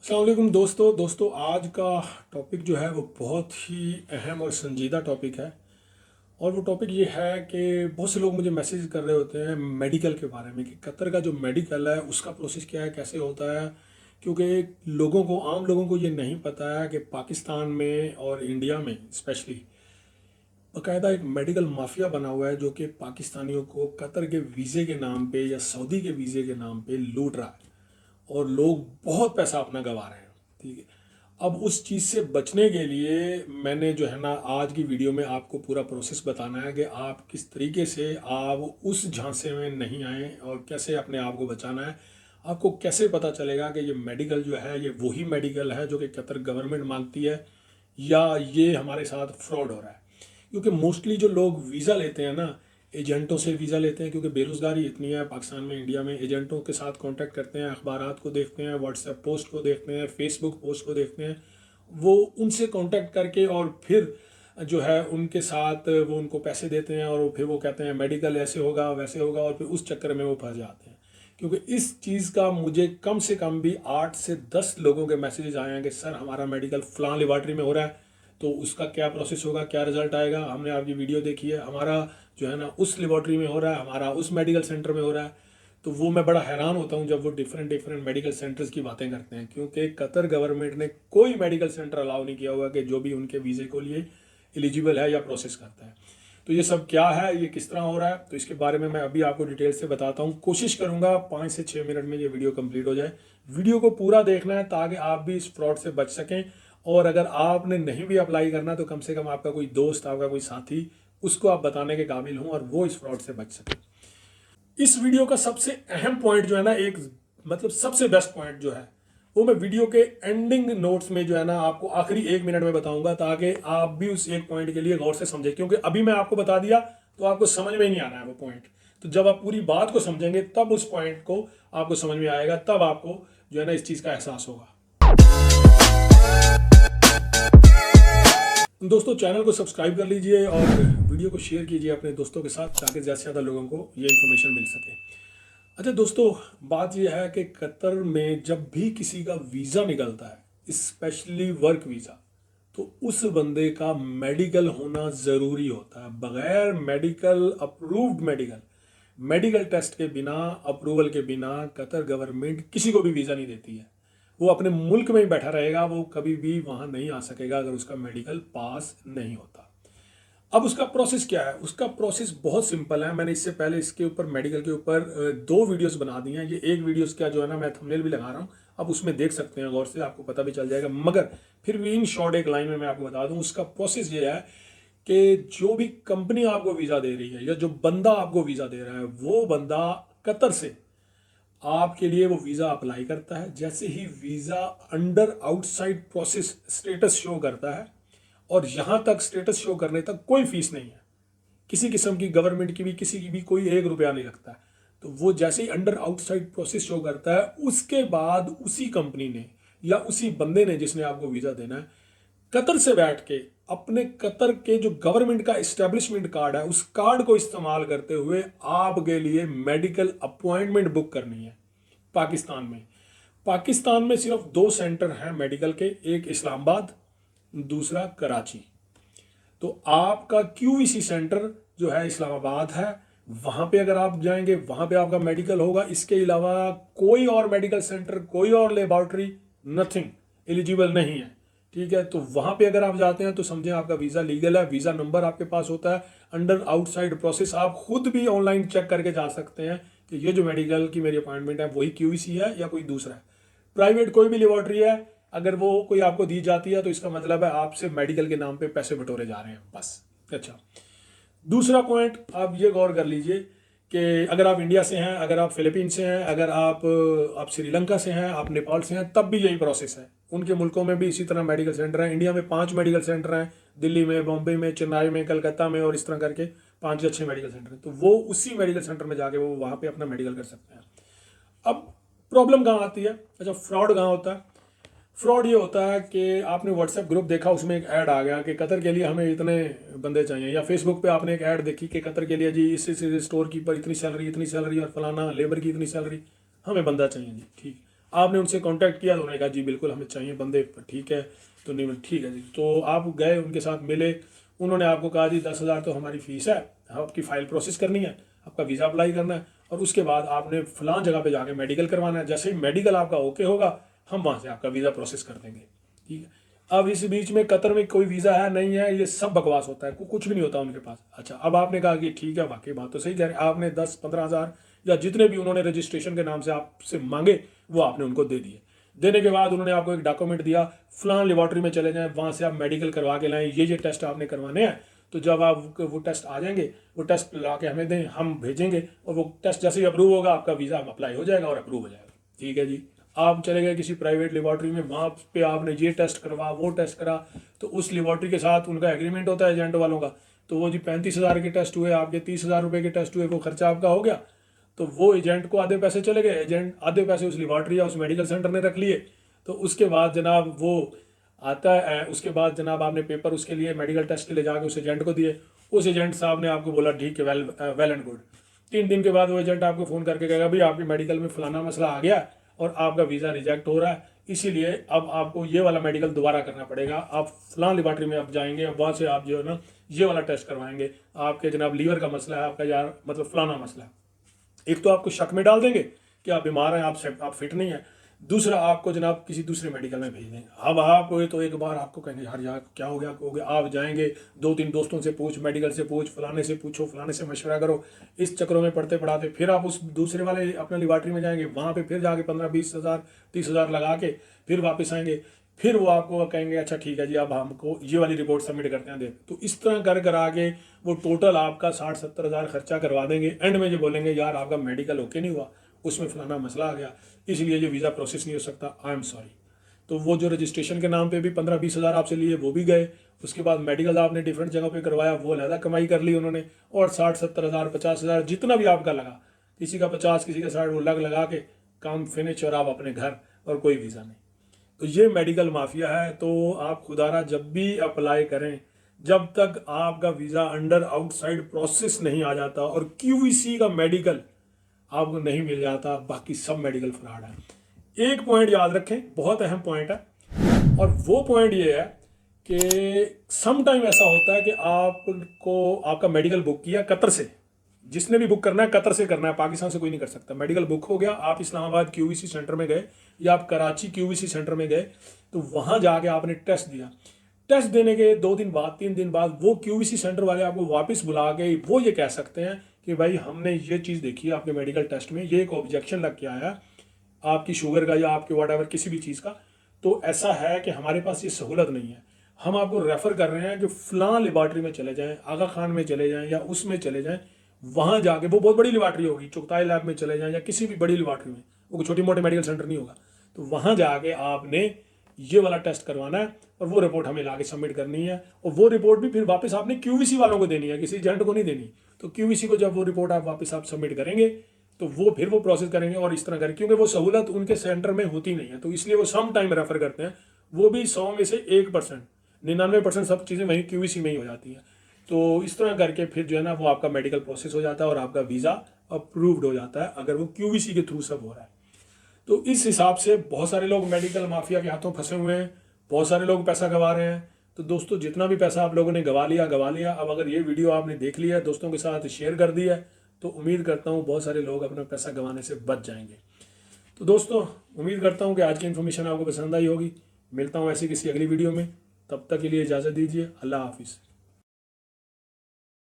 अस्सलाम वालेकुम दोस्तों आज का टॉपिक जो है वो बहुत ही अहम और संजीदा टॉपिक है। और वो टॉपिक ये है कि बहुत से लोग मुझे मैसेज कर रहे होते हैं मेडिकल के बारे में कि कतर का जो मेडिकल है उसका प्रोसेस क्या है, कैसे होता है। क्योंकि आम लोगों को ये नहीं पता है कि पाकिस्तान में और इंडिया में स्पेशली बाकायदा एक मेडिकल माफिया बना हुआ है जो कि पाकिस्तानियों को कतर के वीज़े के नाम पे या सऊदी के वीज़े के नाम पे लूट रहा है और लोग बहुत पैसा अपना गंवा रहे हैं। ठीक है, अब उस चीज़ से बचने के लिए मैंने जो है ना आज की वीडियो में आपको पूरा प्रोसेस बताना है कि आप किस तरीके से आप उस झांसे में नहीं आए और कैसे अपने आप को बचाना है। आपको कैसे पता चलेगा कि ये मेडिकल जो है ये वही मेडिकल है जो कि कतर गवर्नमेंट मांगती है या ये हमारे साथ फ्रॉड हो रहा है। क्योंकि मोस्टली जो लोग वीज़ा लेते हैं ना, एजेंटों से वीज़ा लेते हैं क्योंकि बेरोज़गारी इतनी है पाकिस्तान में, इंडिया में। एजेंटों के साथ कांटेक्ट करते हैं, अखबारात को देखते हैं, व्हाट्सएप पोस्ट को देखते हैं, फेसबुक पोस्ट को देखते हैं, वो उनसे कांटेक्ट करके और फिर जो है उनके साथ वो उनको पैसे देते हैं और फिर वो कहते हैं मेडिकल ऐसे होगा वैसे होगा और फिर उस चक्कर में वो फंस जाते हैं। क्योंकि इस चीज़ का मुझे कम से कम भी 8 से 10 लोगों के मैसेजेस आए हैं कि सर हमारा मेडिकल फलां लेबॉर्ट्री में हो रहा है, तो उसका क्या प्रोसेस होगा, क्या रिजल्ट आएगा, हमने आपकी वीडियो देखी है, हमारा जो है ना उस लेबॉर्ट्री में हो रहा है, हमारा उस मेडिकल सेंटर में हो रहा है। तो वो मैं बड़ा हैरान होता हूँ जब वो डिफरेंट डिफरेंट मेडिकल सेंटर्स की बातें करते हैं, क्योंकि कतर गवर्नमेंट ने कोई मेडिकल सेंटर अलाउ नहीं किया हुआ कि जो भी उनके वीज़े को लिए एलिजिबल है या प्रोसेस करता है। तो ये सब क्या है, ये किस तरह हो रहा है, तो इसके बारे में मैं अभी आपको डिटेल से बताता हूँ। कोशिश करूँगा 5 से 6 मिनट में ये वीडियो कंप्लीट हो जाए। वीडियो को पूरा देखना है ताकि आप भी इस फ्रॉड से बच सकें। और अगर आपने नहीं भी अप्लाई करना तो कम से कम आपका कोई दोस्त, आपका कोई साथी, उसको आप बताने के काबिल हों और वो इस फ्रॉड से बच सके। इस वीडियो का सबसे अहम पॉइंट जो है ना, एक मतलब सबसे बेस्ट पॉइंट जो है वो मैं वीडियो के एंडिंग नोट्स में जो है ना आपको आखिरी 1 मिनट में बताऊंगा ताकि आप भी उस एक पॉइंट के लिए गौर से समझें। क्योंकि अभी मैं आपको बता दिया तो आपको समझ में ही नहीं आना है वो पॉइंट। तो जब आप पूरी बात को समझेंगे तब उस पॉइंट को आपको समझ में आएगा, तब आपको जो है ना इस चीज़ का एहसास होगा। दोस्तों चैनल को सब्सक्राइब कर लीजिए और वीडियो को शेयर कीजिए अपने दोस्तों के साथ ताकि ज़्यादा से ज़्यादा लोगों को ये इन्फॉर्मेशन मिल सके। अच्छा दोस्तों, बात यह है कि कतर में जब भी किसी का वीज़ा निकलता है, स्पेशली वर्क वीज़ा, तो उस बंदे का मेडिकल होना ज़रूरी होता है। बगैर मेडिकल अप्रूव्ड मेडिकल टेस्ट के बिना, अप्रूवल के बिना कतर गवर्नमेंट किसी को भी वीज़ा नहीं देती है। वो अपने मुल्क में ही बैठा रहेगा, वो कभी भी वहाँ नहीं आ सकेगा अगर उसका मेडिकल पास नहीं होता। अब उसका प्रोसेस क्या है? उसका प्रोसेस बहुत सिंपल है। मैंने इससे पहले इसके ऊपर मेडिकल के ऊपर 2 वीडियोस बना दी हैं। ये एक वीडियोस का जो है ना मैं थंबनेल भी लगा रहा हूँ, अब उसमें देख सकते हैं गौर से, आपको पता भी चल जाएगा। मगर फिर भी इन शॉर्ट एक लाइन में मैं आपको बता दूं, उसका प्रोसेस ये है कि जो भी कंपनी आपको वीज़ा दे रही है या जो बंदा आपको वीज़ा दे रहा है, वो बंदा कतर से आपके लिए वो वीज़ा अप्लाई करता है। जैसे ही visa under outside process status show करता है, और यहाँ तक स्टेटस शो करने तक कोई फीस नहीं है, किसी किस्म की, गवर्नमेंट की भी, किसी की भी, कोई 1 रुपया नहीं लगता है। तो वो जैसे ही अंडर आउटसाइड प्रोसेस शो करता है, उसके बाद उसी कंपनी ने या उसी बंदे ने जिसने आपको वीज़ा देना है, कतर से बैठ के अपने कतर के जो गवर्नमेंट का इस्टेब्लिशमेंट कार्ड है, उस कार्ड को इस्तेमाल करते हुए आपके लिए मेडिकल अपॉइंटमेंट बुक करनी है। पाकिस्तान में सिर्फ 2 सेंटर हैं मेडिकल के, एक इस्लामाबाद, दूसरा कराची। तो आपका क्यूईसी सेंटर जो है इस्लामाबाद है, वहां पे अगर आप जाएंगे वहां पे आपका मेडिकल होगा। इसके अलावा कोई और मेडिकल सेंटर, कोई और लेबॉर्ट्री, नथिंग एलिजिबल नहीं है। ठीक है, तो वहां पे अगर आप जाते हैं तो समझें आपका वीज़ा लीगल है, वीज़ा नंबर आपके पास होता है। अंडर आउटसाइड प्रोसेस आप खुद भी ऑनलाइन चेक करके जा सकते हैं कि ये जो मेडिकल की मेरी अपॉइंटमेंट है वही क्यूईसी है या कोई दूसरा है। प्राइवेट कोई भी लेबॉर्ट्री है, अगर वो कोई आपको दी जाती है तो इसका मतलब है आपसे मेडिकल के नाम पे पैसे बटोरे जा रहे हैं बस। अच्छा, दूसरा पॉइंट आप ये गौर कर लीजिए कि अगर आप इंडिया से हैं, अगर आप फिलीपीन से हैं, अगर आप श्रीलंका से हैं, आप नेपाल से हैं, तब भी यही प्रोसेस है। उनके मुल्कों में भी इसी तरह मेडिकल सेंटर हैं। इंडिया में 5 मेडिकल सेंटर हैं, दिल्ली में, बॉम्बे में, चेन्नई में, कलकत्ता में, और इस तरह करके 5 या 6 मेडिकल सेंटर हैं। तो वो उसी मेडिकल सेंटर में जाके वो वहाँ पे अपना मेडिकल कर सकते हैं। अब प्रॉब्लम कहाँ आती है? अच्छा, फ्रॉड कहाँ होता है? फ्रॉड ये होता है कि आपने व्हाट्सएप ग्रुप देखा, उसमें एक ऐड आ गया कि कतर के लिए हमें इतने बंदे चाहिए, या फेसबुक पे आपने एक ऐड देखी कि कतर के लिए जी इस स्टोर कीपर इतनी सैलरी और फलाना लेबर की इतनी सैलरी, हमें बंदा चाहिए जी। ठीक, आपने उनसे कांटेक्ट किया तो उन्होंने कहा जी बिल्कुल हमें चाहिए बंदे, ठीक है। तो नहीं, ठीक है जी। तो आप गए उनके साथ मिले, उन्होंने आपको कहा जी 10,000 तो हमारी फ़ीस है, आपकी फ़ाइल प्रोसेस करनी है, आपका वीज़ा अप्लाई करना है, और उसके बाद आपने फ़लाँ जगह पे जाके मेडिकल करवाना है। जैसे ही मेडिकल आपका ओके होगा, हम वहाँ से आपका वीज़ा प्रोसेस कर देंगे, ठीक है। अब इस बीच में कतर में कोई वीज़ा है नहीं है, ये सब बकवास होता है, कुछ भी नहीं होता उनके पास। अच्छा, अब आपने कहा कि ठीक है, वाकई बात तो सही कह रहे हैं, आपने 10-15 हज़ार या जितने भी उन्होंने रजिस्ट्रेशन के नाम से आपसे मांगे वो आपने उनको दे दिए। देने के बाद उन्होंने आपको एक डॉक्यूमेंट दिया, फलां लेबॉर्ट्री में चले जाएं, वहाँ से आप मेडिकल करवा के लाएं, ये टेस्ट आपने करवाने हैं। तो जब आप वो टेस्ट आ जाएंगे, वो टेस्ट ला के हमें दें, हम भेजेंगे, और वो टेस्ट जैसे ही अप्रूव होगा आपका वीज़ा अप्लाई हो जाएगा और अप्रूव हो जाएगा, ठीक है जी। आप चले गए किसी प्राइवेट लेबॉर्ट्री में, वहाँ पे आपने ये टेस्ट करवा, वो टेस्ट करा, तो उस लेबॉर्ट्री के साथ उनका एग्रीमेंट होता है एजेंट वालों का। तो वो जी 35,000 के टेस्ट हुए, आपके 30,000 रुपये के टेस्ट हुए, वो खर्चा आपका हो गया। तो वो एजेंट को आधे पैसे चले गए, एजेंट आधे पैसे उस लेबॉर्ट्री या उस मेडिकल सेंटर ने रख लिए। तो उसके बाद जनाब वो आता है, उसके बाद जनाब आपने पेपर उसके लिए मेडिकल टेस्ट के लिए जाके उस एजेंट को दिए, उस एजेंट साहब ने आपको बोला ठीक है, वेल एंड गुड। 3 दिन के बाद वो एजेंट आपको फ़ोन करके कहेगा भाई आपके मेडिकल में फलाना मसला आ गया और आपका वीज़ा रिजेक्ट हो रहा है, इसीलिए अब आपको ये वाला मेडिकल दोबारा करना पड़ेगा, आप फलां लेबॉर्ट्री में अब जाएंगे, अब वहाँ से आप जो है ना ये वाला टेस्ट करवाएंगे, आपके जनाब लीवर का मसला है, आपका यार मतलब फलाना मसला है। एक तो आपको शक में डाल देंगे कि आप बीमार हैं, आप फिट नहीं है। दूसरा, आपको जनाब किसी दूसरे मेडिकल में भेज देंगे। अब आप तो एक बार आपको कहेंगे यार यार क्या हो गया, आप जाएंगे 2-3 दोस्तों से पूछ, मेडिकल से पूछ, फलाने से पूछो, फलाने से मशवरा करो, इस चक्रों में पढ़ते पढ़ाते फिर आप उस दूसरे वाले अपने लेबॉर्ट्री में जाएंगे, वहाँ पे फिर जाके 15-20 हज़ार 30,000 लगा के फिर वापस आएंगे, फिर वो आपको कहेंगे अच्छा ठीक है जी अब हमको ये वाली रिपोर्ट सबमिट करते हैं दे। तो इस तरह कर कर आगे वो टोटल आपका 60-70 हज़ार खर्चा करवा देंगे। एंड में जो बोलेंगे यार आपका मेडिकल ओके नहीं हुआ, उसमें फलाना मसला आ गया, इसलिए ये वीज़ा प्रोसेस नहीं हो सकता, आई एम सॉरी। तो वो जो रजिस्ट्रेशन के नाम पे भी 15-20 हज़ार आपसे लिए वो भी गए, उसके बाद मेडिकल आपने डिफरेंट जगह पे करवाया, वो अलहदा कमाई कर ली उन्होंने, और 60-70 हज़ार 50 हज़ार जितना भी आपका लगा, किसी का 50 किसी का 60, वो लगा के काम फिनिश, और आप अपने घर, और कोई वीज़ा नहीं। तो ये मेडिकल माफिया है। तो आप खुदारा जब भी अप्लाई करें, जब तक आपका वीज़ा अंडर आउटसाइड प्रोसेस नहीं आ जाता और क्यूवीसी का मेडिकल आपको नहीं मिल जाता, बाकी सब मेडिकल फ्रॉड है। एक पॉइंट याद रखें, बहुत अहम पॉइंट है, और वो पॉइंट ये है कि सम टाइम ऐसा होता है कि आपको आपका मेडिकल बुक किया कतर से, जिसने भी बुक करना है कतर से करना है, पाकिस्तान से कोई नहीं कर सकता। मेडिकल बुक हो गया, आप इस्लामाबाद क्यूवीसी सेंटर में गए या आप कराची क्यूवीसी सेंटर में गए, तो वहाँ जाके आपने टेस्ट दिया। टेस्ट देने के 2 दिन बाद 3 दिन बाद वो क्यूवीसी सेंटर वाले आपको वापस बुला के वो ये कह सकते हैं कि भाई हमने ये चीज़ देखी है आपके मेडिकल टेस्ट में, ये एक ऑब्जेक्शन लग के आया आपकी शुगर का या आपके वट किसी भी चीज़ का, तो ऐसा है कि हमारे पास ये सहूलत नहीं है, हम आपको रेफ़र कर रहे हैं कि फ़लाँ लेबॉर्ट्री में चले जाएँ, आगा खान में चले जाएँ या उसमें चले जाएँ, वहाँ जाके वो बहुत बड़ी लेबॉर्ट्री होगी, चुगताई लैब में चले जाएँ या किसी भी बड़ी लेबॉर्ट्री में, वो छोटी मोटे मेडिकल सेंटर नहीं होगा। तो वहाँ जाके आपने ये वाला टेस्ट करवाना है और वो रिपोर्ट हमें लाके सबमिट करनी है, और वो रिपोर्ट भी फिर वापस आपने क्यूवीसी वालों को देनी है, किसी एजेंट को नहीं देनी। तो क्यूवीसी को जब वो रिपोर्ट आप वापस सबमिट करेंगे तो वो फिर वो प्रोसेस करेंगे, और इस तरह करें, क्योंकि वो सहूलत उनके सेंटर में होती नहीं है, तो इसलिए वो सम टाइम रेफर करते हैं, वो भी 100 में से 1%, 99% सब चीज़ें वहीं क्यूवीसी में ही हो जाती हैं। तो इस तरह करके फिर जो है ना वो आपका मेडिकल प्रोसेस हो जाता है और आपका वीज़ा अप्रूव्ड हो जाता है, अगर वो क्यूवीसी के थ्रू सब हो रहा है। तो इस हिसाब से बहुत सारे लोग मेडिकल माफिया के हाथों फंसे हुए हैं, बहुत सारे लोग पैसा गंवा रहे हैं। तो दोस्तों जितना भी पैसा आप लोगों ने गंवा लिया। अब अगर ये वीडियो आपने देख लिया, दोस्तों के साथ शेयर कर दिया, तो उम्मीद करता हूँ बहुत सारे लोग अपना पैसा गंवाने से बच जाएंगे। तो दोस्तों उम्मीद करता हूँ कि आज की इन्फॉर्मेशन आपको पसंद आई होगी। मिलता हूँ ऐसी किसी अगली वीडियो में, तब तक के लिए इजाज़त दीजिए। अल्लाह हाफिज़।